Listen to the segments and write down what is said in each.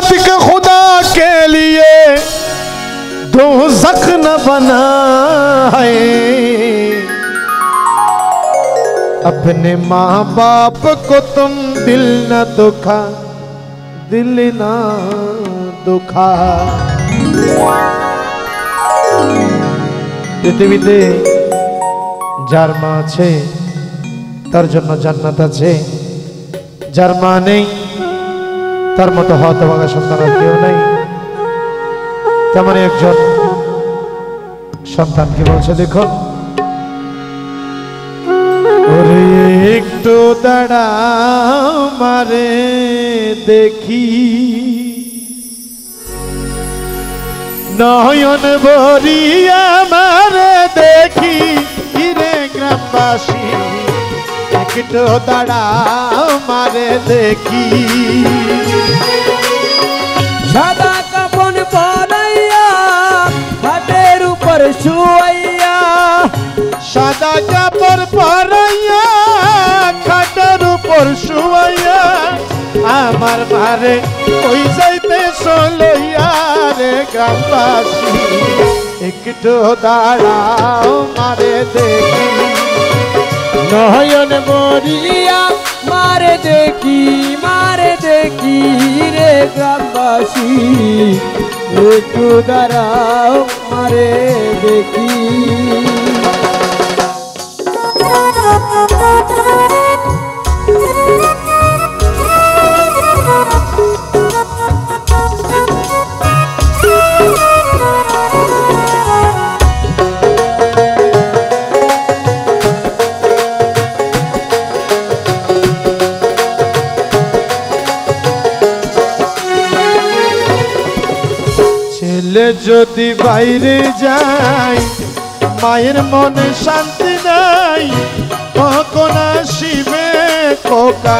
जन्नत के खुदा के लिए दोज़ख न बनाए। अपने माँ बाप को तुम दिल न दुखा, दिल ना दुखा। পৃথিবীতে যার মা আছে তার জন্য জান্নাত আছে, যার মা নেই তার মতো হতভাগা সন্তান আর কেউ নেই। তেমন একজন সন্তান কি বলছে দেখুন, ওরে একটু দাঁড়াও মারে দেখি, নয়ন ভরিয়া মারে দেখি, হিরে গ্রামবাসী একটু দাঁড়াও মারে দেখি। সাদা কাপন পরাইয়া খাটের উপর শুয়াইয়া, সাদা কাপড় পরাইয়া খাটের উপর শুয়াইয়া, আমার মারে ওই যাইতে চলইয়া রে গ্রামবাসী একটু দাঁড়াও মারে দেখি, নয়ন মরিয়া মারে দেখি, মারে দেখি রে গ্রামবাসী একটু দাঁড়াও মারে দেখি। ছেলে যদি বাইরে যায় মায়ের মনে শান্তি নাই, কখন আসিবে খোকা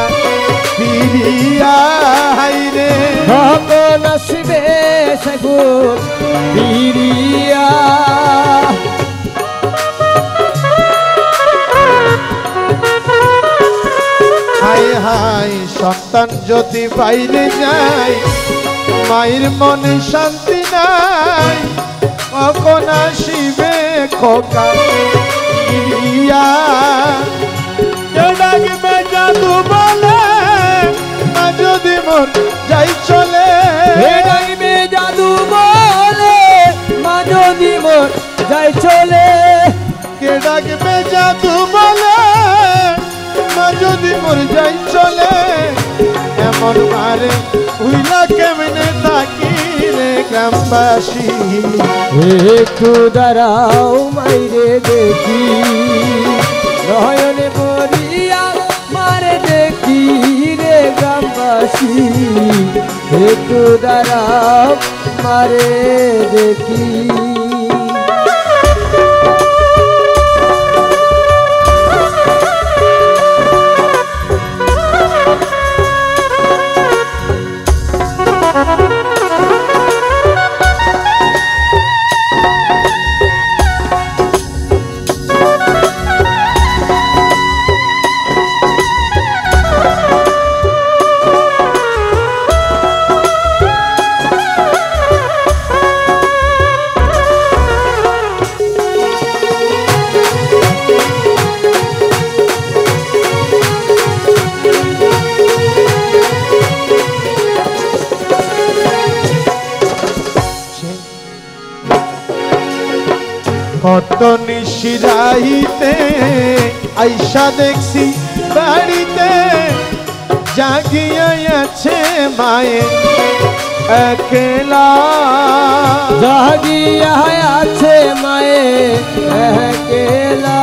ফিরিয়া রে, কখন আসিবে সেগুন ফিরিয়া। হায় হায় সন্তান যদি বাইরে যায় মায়ের মনে শান্তি নাই, কখন আসিবে খোকা ফিরিয়া। ডাকবে জাদু বলে মা যদি মোর যাই চলে, ডাকবে জাদু বলে মা যদি মোর যাই চলে, কে ডাকবে জাদু বলে মা যদি মোর যাই চলে। এমন মারে উইলা কেমনে থাকি রে গ্রামবাসী একটু দাঁড়াও মাইরে দেখি, নয়নে মরিয়া মারে দেখি রে গ্রামবাসী একটু দাঁড়াও মারে দেখি। কত নিশিরাইতে আইসা দেখছি বাড়িতে, জাগিয়া আছে মায়ে একলা, জাগিয়া আছে মায়ে একলা।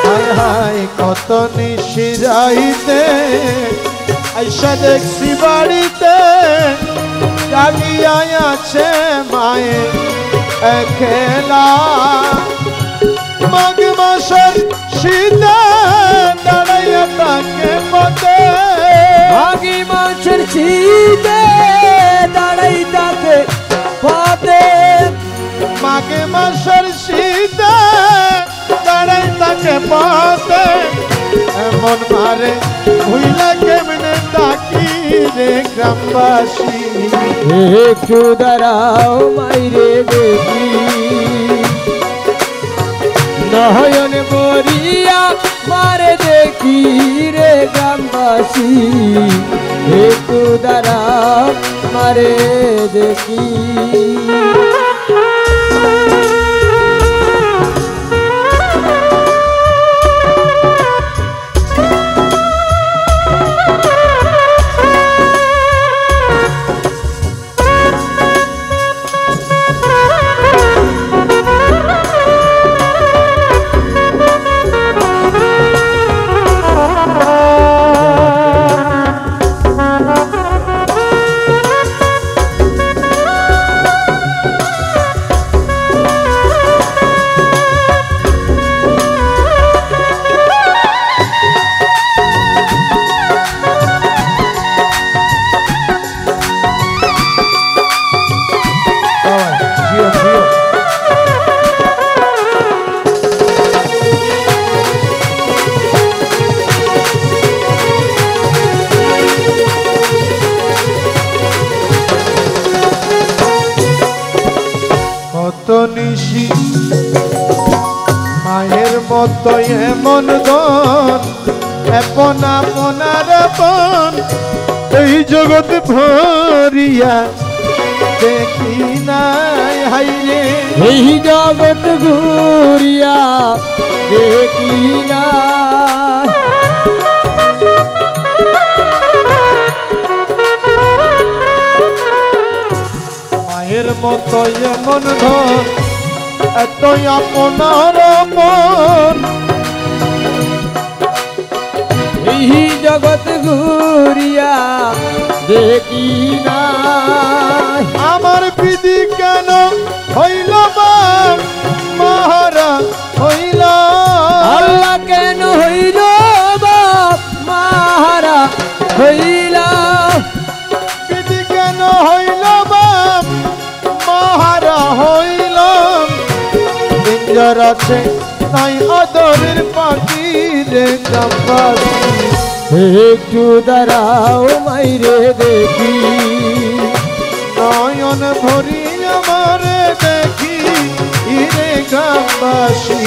হায় হায় কত নিশিরাইতে আইসা দেখছি বাড়িতে, জাগিয়া আছে মায়ে একলা। মাঘ মাসের শীতে দাঁড়াইয়া তাকে পথে, মাঘ মাসের শীতে দাঁড়াই তাকে পথে, মাঘ মাসের শীতে দাঁড়াই তাকে পথে। এমন মারে ভুইলা কেমনে তাকি রে গ্রামবাসী একটু দাঁড়াও মাইরে দেখি নয়ন বরিয়া মারে দেখি রে গ্রামবাসী একটু দাঁড়াও মারে দেখি কত নিশি মায়ের মতো এমন দন আপন আপনার আপন এই জগৎ ভরিয়া দেখি নাই হাইরে এই জগৎ ঘুরিয়া দেখি না মায়ের মতো এমন ধন এত আপনার মন এই জগৎ ঘুরিয়া দেখি না আমার বিধি কেন হইল মহারা হইল আল্লাহ কেন হইল বাপ মাহারা হইল বিধি কেন হইল মহারা হইল পিঞ্জর আছে নাই আদরের পাখি রে গ্রামবাসী একটু দাঁড়াও মাইরে দেখি নয়ন ভরি আমার দেখি রে গ্রামবাসী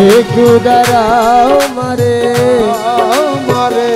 একটু দাঁড়াও মারে মারে